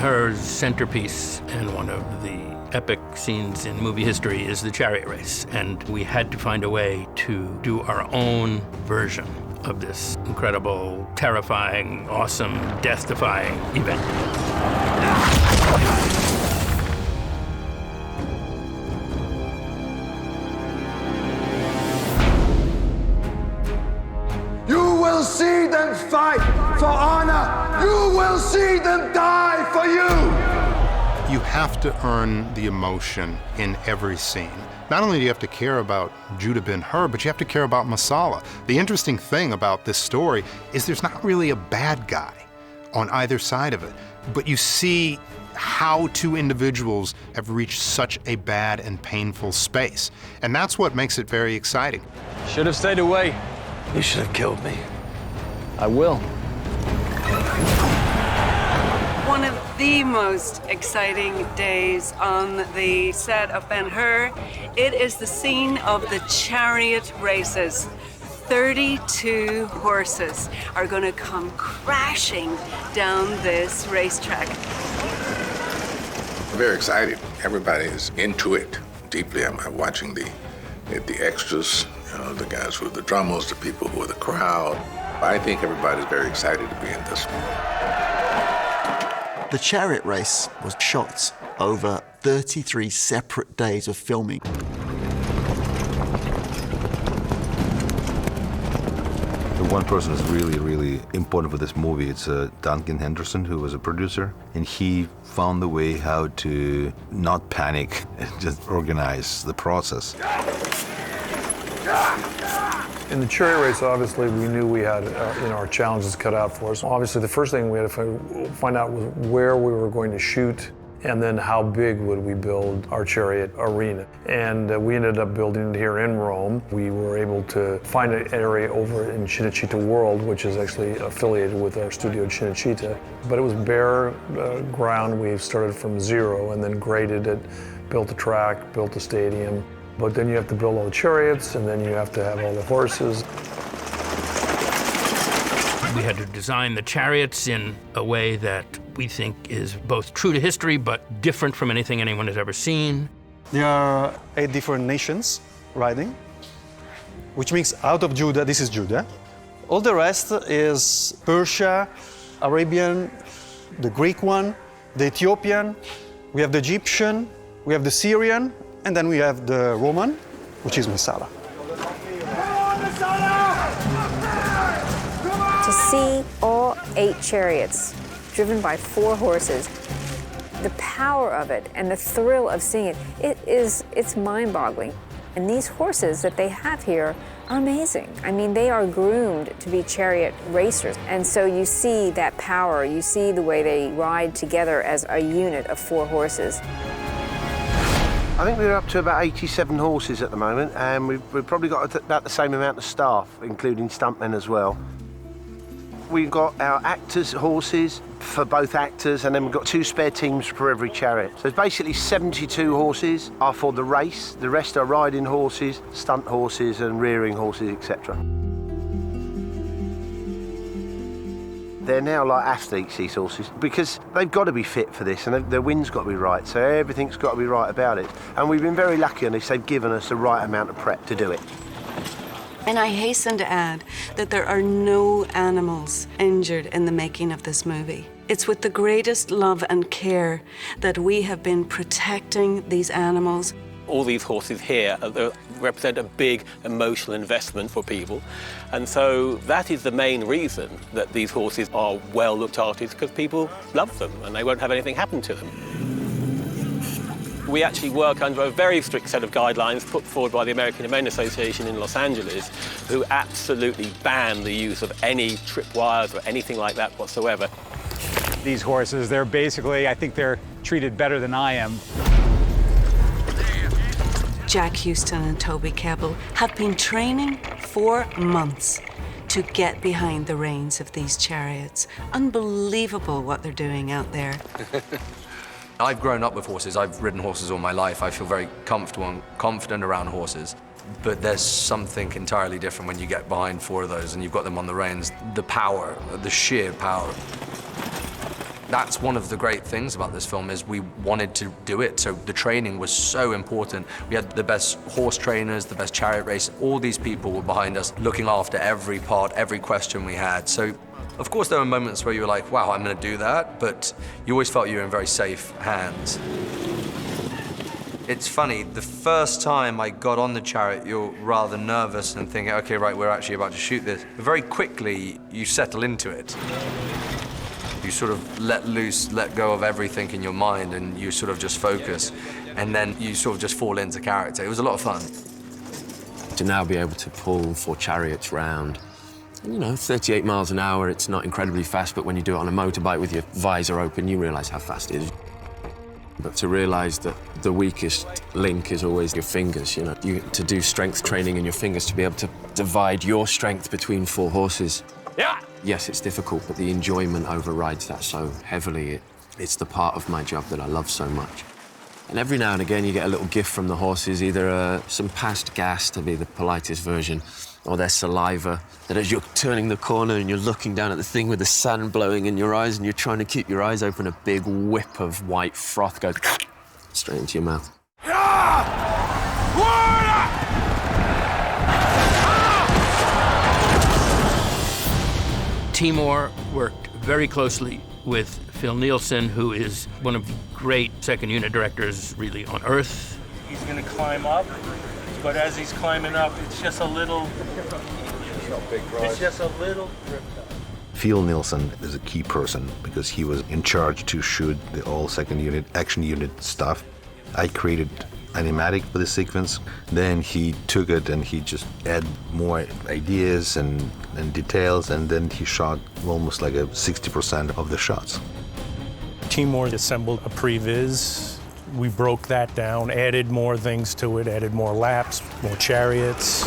Ben-Hur's centerpiece and one of the epic scenes in movie history is the chariot race, and we had to find a way to do our own version of this incredible, terrifying, awesome, death-defying event. You will see them fight for honor. You will see them die for you. You have to earn the emotion in every scene. Not only do you have to care about Judah Ben-Hur, but you have to care about Masala. The interesting thing about this story is there's not really a bad guy on either side of it, but you see how two individuals have reached such a bad and painful space. And that's what makes it very exciting. Should have stayed away. You should have killed me. I will. One of the most exciting days on the set of Ben-Hur. It is the scene of the chariot races. 32 horses are going to come crashing down this racetrack. Very excited. Everybody is into it deeply. I'm watching the extras, the guys who are the drummers, the people who are the crowd. I think everybody's very excited to be in this one. The chariot race was shot over 33 separate days of filming. The one person who's really, really important for this movie, it's Duncan Henderson, who was a producer, and he found the way how to not panic and just organize the process. In the chariot race, obviously, we knew we had our challenges cut out for us. Obviously, the first thing we had to find out was where we were going to shoot, and then how big would we build our chariot arena. And we ended up building it here in Rome. We were able to find an area over in Cinecittà World, which is actually affiliated with our studio Cinecittà. But it was bare ground. We started from zero and then graded it, built a track, built a stadium. But then you have to build all the chariots, and then you have to have all the horses. We had to design the chariots in a way that we think is both true to history, but different from anything anyone has ever seen. There are 8 different nations riding, which means out of Judah, this is Judah. All the rest is Persia, Arabian, the Greek one, the Ethiopian, we have the Egyptian, we have the Syrian, and then we have the Roman, which is Masala. To see all 8 chariots driven by 4 horses, the power of it and the thrill of seeing it, it's mind-boggling. And these horses that they have here are amazing. I mean, they are groomed to be chariot racers. And so you see that power, you see the way they ride together as a unit of 4 horses. I think we're up to about 87 horses at the moment, and we've probably got about the same amount of staff, including stuntmen as well. We've got our actors' horses for both actors, and then we've got 2 spare teams for every chariot. So it's basically 72 horses are for the race. The rest are riding horses, stunt horses, and rearing horses, etc. They're now like athletes, these horses, because they've got to be fit for this, and their wind's got to be right, so everything's got to be right about it. And we've been very lucky on this. They've given us the right amount of prep to do it. And I hasten to add that there are no animals injured in the making of this movie. It's with the greatest love and care that we have been protecting these animals. All these horses here represent a big emotional investment for people. And so that is the main reason that these horses are well looked after, because people love them and they won't have anything happen to them. We actually work under a very strict set of guidelines put forward by the American Humane Association in Los Angeles, who absolutely ban the use of any tripwires or anything like that whatsoever. These horses, they're basically, I think they're treated better than I am. Jack Huston and Toby Kebbell have been training for months to get behind the reins of these chariots. Unbelievable what they're doing out there. I've grown up with horses. I've ridden horses all my life. I feel very comfortable and confident around horses. But there's something entirely different when you get behind 4 of those and you've got them on the reins. The power, the sheer power. That's one of the great things about this film is we wanted to do it, so the training was so important. We had the best horse trainers, the best chariot race, all these people were behind us looking after every part, every question we had. So, of course, there were moments where you were like, wow, I'm going to do that, but you always felt you were in very safe hands. It's funny, the first time I got on the Chariot, you're rather nervous and thinking, okay, right, we're actually about to shoot this. But very quickly, you settle into it. You sort of let loose, let go of everything in your mind, and you sort of just focus, and then you sort of just fall into character. It was a lot of fun. To now be able to pull 4 chariots round, 38 miles an hour, it's not incredibly fast, but when you do it on a motorbike with your visor open, you realize how fast it is. But to realize that the weakest link is always your fingers, to do strength training in your fingers, to be able to divide your strength between 4 horses. Yeah! Yes, it's difficult, but the enjoyment overrides that so heavily. It's the part of my job that I love so much. And every now and again, you get a little gift from the horses, either some past gas, to be the politest version, or their saliva, that as you're turning the corner and you're looking down at the thing with the sand blowing in your eyes and you're trying to keep your eyes open, a big whip of white froth goes straight into your mouth. Timur worked very closely with Phil Nielsen, who is one of the great second unit directors really on Earth. He's going to climb up, but as he's climbing up, it's just a little... It's just a little drift up. Phil Nielsen is a key person because he was in charge to shoot the all second unit, action unit stuff. I created animatic for the sequence. Then he took it and he just added more ideas and details, and then he shot almost like 60% of the shots. Timur assembled a previs. We broke that down, added more things to it, added more laps, more chariots.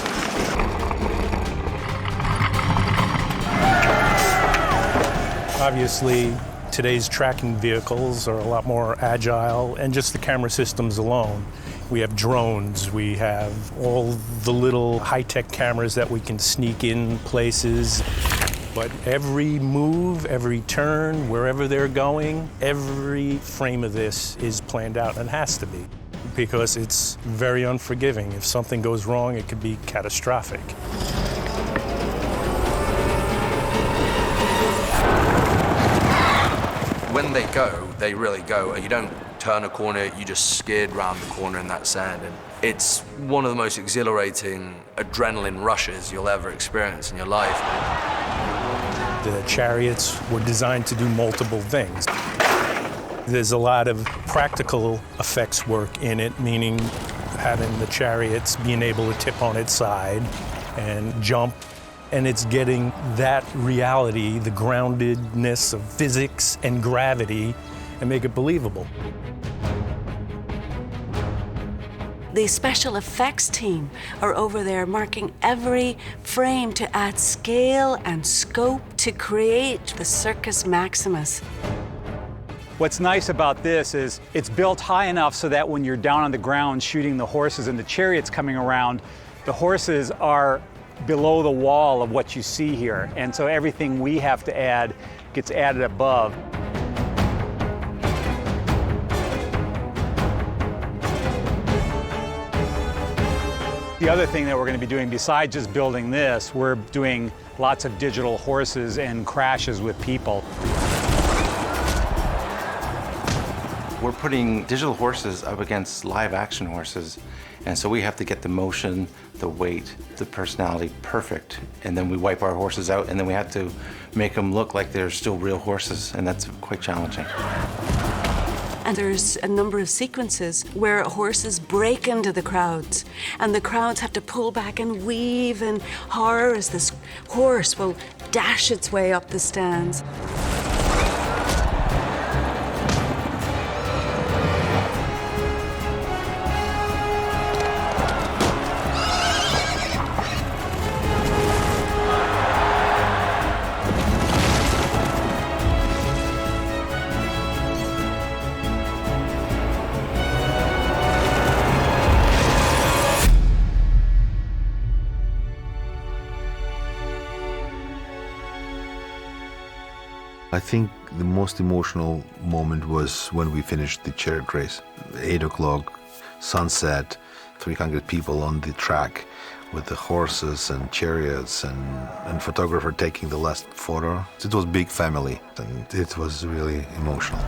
Obviously, today's tracking vehicles are a lot more agile, and just the camera systems alone. We have drones, we have all the little high-tech cameras that we can sneak in places. But every move, every turn, wherever they're going, every frame of this is planned out, and has to be, because it's very unforgiving. If something goes wrong, it could be catastrophic. When they go, they really go. You don't turn a corner, you just skid round the corner in that sand. And it's one of the most exhilarating adrenaline rushes you'll ever experience in your life. The chariots were designed to do multiple things. There's a lot of practical effects work in it, meaning having the chariots being able to tip on its side and jump. And it's getting that reality, the groundedness of physics and gravity, and make it believable. The special effects team are over there marking every frame to add scale and scope to create the Circus Maximus. What's nice about this is it's built high enough so that when you're down on the ground shooting the horses and the chariots coming around, the horses are below the wall of what you see here. And so everything we have to add gets added above. The other thing that we're going to be doing besides just building this, we're doing lots of digital horses and crashes with people. We're putting digital horses up against live action horses, and so we have to get the motion, the weight, the personality perfect, and then we wipe our horses out, and then we have to make them look like they're still real horses, and that's quite challenging. And there's a number of sequences where horses break into the crowds, and the crowds have to pull back and weave in horror as this horse will dash its way up the stands. I think the most emotional moment was when we finished the chariot race. 8 o'clock, sunset, 300 people on the track with the horses and chariots and photographer taking the last photo. It was big family and it was really emotional.